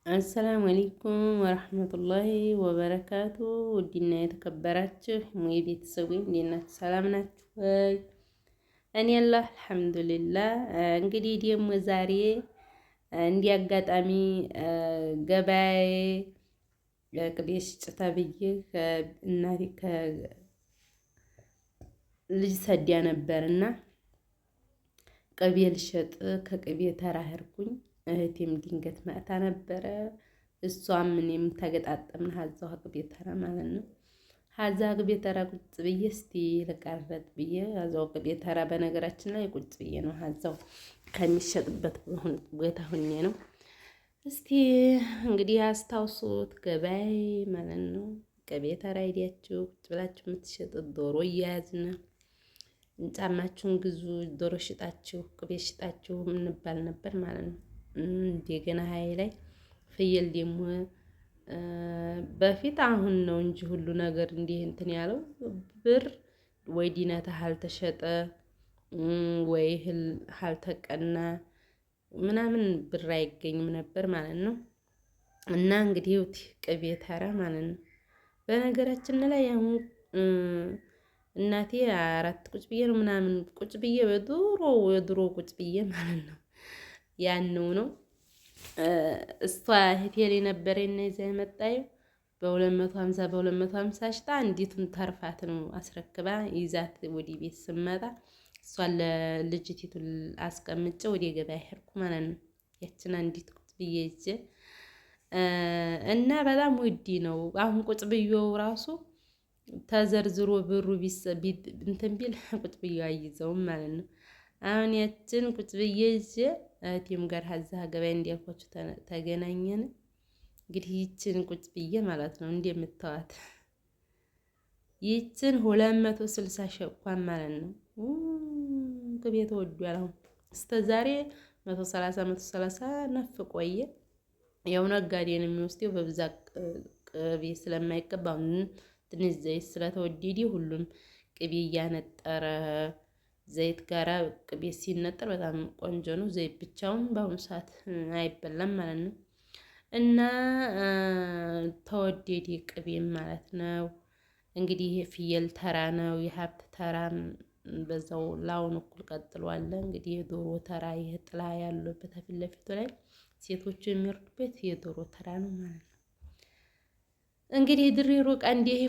አሰላሙ አለይኩም ወረህመቱላሂ ወበረካቱ። ውድና የተከበራችሁ ሙይ ቤተሰቡ እንዴት ናችሁ? ሰላም ናችሁ ወይ? እኔ አላህ አልሐምዱሊላህ። እንግዲህ ደግሞ ዛሬ እንዲህ አጋጣሚ ገበያዬ ቅቤ ሽጭ ተብዬ እናቴ ልጅ ሰዲያ ነበርና ቅቤ ልሸጥ ከቅቤ ተራ ሄድኩኝ። እህቴም ድንገት መጥታ ነበረ። እሷም እኔም ተገጣጠምን ሀዛው ቅቤ ተራ ማለት ነው። ሀዛ ቅቤ ተራ ቁጭ ብዬ እስቲ ልቀረጥ ብዬ ሀዛው ቅቤ ተራ በነገራችን ላይ ቁጭ ብዬ ነው። ሀዛው ከሚሸጥበት ቦታ ሁኜ ነው። እስቲ እንግዲህ አስታውሱት ገበያዬ ማለት ነው። ቅቤ ተራ ሄዳችሁ ቁጭ ብላችሁ የምትሸጡት ዶሮ እያያዝን ጫማችሁን ግዙ፣ ዶሮ ሽጣችሁ ቅቤ ሽጣችሁ እንባል ነበር ማለት ነው። እንደገና ሀይ ላይ ፍየል ደግሞ በፊት አሁን ነው እንጂ ሁሉ ነገር እንዲህ እንትን ያለው ብር ወይ ዲናታ ሀልተሸጠ ወይ እህል ሀልተቀና ምናምን ብር አይገኝም ነበር ማለት ነው። እና እንግዲህ ቅቤ ተራ ማለት ነው። በነገራችን ላይ አሁን እናቴ አራት ቁጭ ብዬ ነው ምናምን ቁጭ ብዬ የድሮ ቁጭ ብዬ ማለት ነው ያንው ነው። እሷ ሆቴል የነበረኝ እና ይዛ የመጣየው በ250 ሽጣ አንዲቱን ተርፋት ነው አስረክባ ይዛት ወደ ቤት ስመጣ እሷን ለልጅቲቱ አስቀምጬ ወደ ገበያ ሄድኩ ማለት ነው። ያችን አንዲት ቁጭ ብዬ ይዤ እና በጣም ውድ ነው። አሁን ቁጭ ብዬው ራሱ ተዘርዝሮ ብሩ እንትን ቢል ቁጭ ብዬው አይዘውም ማለት ነው። አሁን ያችን ቁጭ ብዬ ይዤ እህቴም ጋር ሀዛ ገበያ እንዲያልኳችሁ ተገናኘን። እንግዲህ ይችን ቁጭ ብዬ ማለት ነው እንደምታዋት ይችን 260 ሸኳን ማለት ነው። ቅቤ ተወዷል። አሁን እስከ ዛሬ 130 ነፍ ቆየ። ያው ነጋዴ ነው የሚወስደው በብዛት ቅቤ ስለማይቀባ ትንሽ ዘይት ስለተወደደ ሁሉም ቅቤ እያነጠረ ዘይት ጋራ ቅቤ ሲነጠር በጣም ቆንጆ ነው። ዘይት ብቻውን በአሁኑ ሰዓት አይበላም ማለት ነው። እና ተወደደ ቅቤም ማለት ነው። እንግዲህ ይሄ ፍየል ተራ ነው። የሀብት ተራም በዛው ላውን እኩል ቀጥሏል። እንግዲህ የዶሮ ተራ ይሄ ጥላ ያለበት ፊት ለፊቱ ላይ ሴቶቹ የሚወርዱበት የዶሮ ተራ ነው ማለት ነው። እንግዲህ ድሬ ሩቃ እንዲህ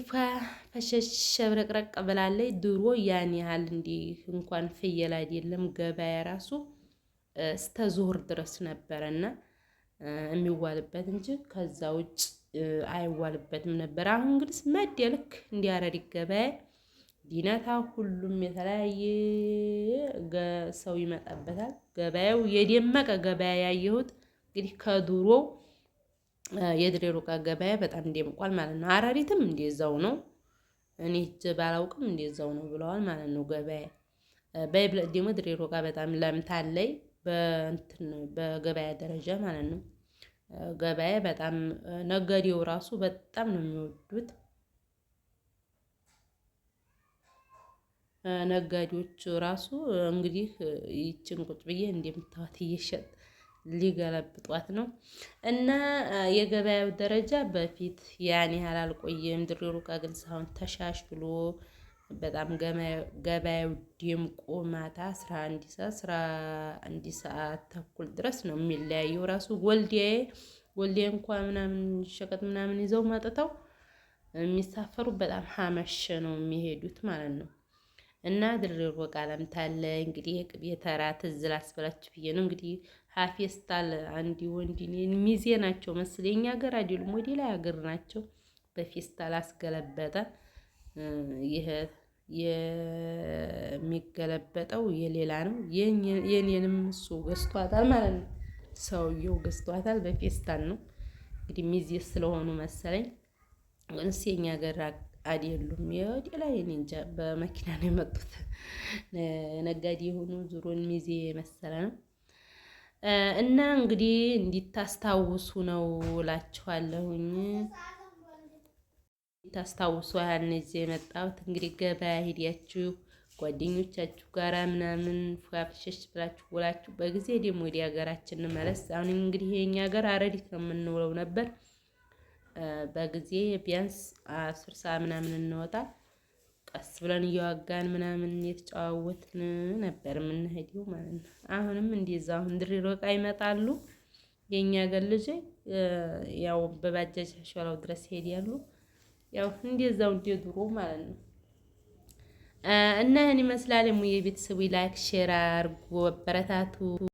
ፈሸሽ ሸብረቅረቅ ብላለች። ድሮ ያን ያህል እንዲህ እንኳን ፍየል አይደለም ገበያ ራሱ እስከ ዞር ድረስ ነበረና የሚዋልበት እንጂ ከዛ ውጭ አይዋልበትም ነበር። አሁን እንግዲህ መድ ልክ እንዲያረድ ገበያ ዲነታ ሁሉም የተለያየ ሰው ይመጣበታል። ገበያው የደመቀ ገበያ ያየሁት እንግዲህ ከድሮው የድሬ ሩቃ ገበያ በጣም ደምቋል ማለት ነው። አረሪትም እንደዛው ነው። እኔ ሂጅ ባላውቅም እንደዛው ነው ብለዋል ማለት ነው። ገበያ በይብለጥ ደግሞ ድሬ ሩቃ በጣም ለምታለይ በገበያ ደረጃ ማለት ነው። ገበያ በጣም ነጋዴው ራሱ በጣም ነው የሚወዱት። ነጋዴዎቹ ራሱ እንግዲህ ይችን ቁጭ ብዬ እንደምታዋት እየሸጥ ሊገለብጧት ነው። እና የገበያው ደረጃ በፊት ያን ያህል አልቆየም። ድሬ ሩቃ ግን አሁን ተሻሽሎ በጣም ገበያው ደምቆ ማታ 11 ሰዓት ተኩል ድረስ ነው የሚለያየው። ራሱ ወልዲያ እንኳን ምናምን ሸቀጥ ምናምን ይዘው መጥተው የሚሳፈሩ በጣም ሀመሸ ነው የሚሄዱት ማለት ነው። እና ድሬ ሩቃ ለምታለ እንግዲህ የቅቤ ተራ ትዝ ላስበላችሁ ብዬ ነው። እንግዲህ ሀፌስታል አንዲ ወንዲ ሚዜ ናቸው መስለኝ የኛ ሀገር አይደሉም፣ ወደ ላይ ሀገር ናቸው። በፌስታል አስገለበጠ። ይሄ የሚገለበጠው የሌላ ነው። የኔንም እሱ ገዝቷታል ማለት ነው። ሰውየው ገዝቷታል። በፌስታል ነው እንግዲህ ሚዜ ስለሆኑ መሰለኝ። እንስ የኛ ሀገር አይደሉም። የወዲ ላይ እኔ እንጃ በመኪና ነው የመጡት። ነጋዴ የሆኑ ዙሮን ሚዜ መሰለ ነው። እና እንግዲህ እንዲታስታውሱ ነው እላችኋለሁኝ። እንዲታስታውሱ ያን ይዤ የመጣሁት እንግዲህ ገበያ ሄዳችሁ ጓደኞቻችሁ ጋራ ምናምን ፏፍሸሽ ብላችሁ ውላችሁ በጊዜ ደግሞ ወደ ሀገራችን እንመለስ። አሁን እንግዲህ የኛ ሀገር አረዲት ነው የምንውለው ነበር። በጊዜ ቢያንስ 10 ሰዓት ምናምን እንወጣ ቀስ ብለን እየዋጋን ምናምን እየተጨዋወትን ነበር የምንሄደው ማለት ነው። አሁንም እንደዛ አሁን ድሬሮ ዕቃ ይመጣሉ የኛ ሀገር ልጅ ያው በባጃጅ ሸራው ድረስ ይሄዳሉ። ያው እንደዛው እንደ ድሮ ማለት ነው። እና ይህን ይመስላል። የሙዬ ቤተሰቡ ላይክ ሼር አድርጎ አበረታቱ።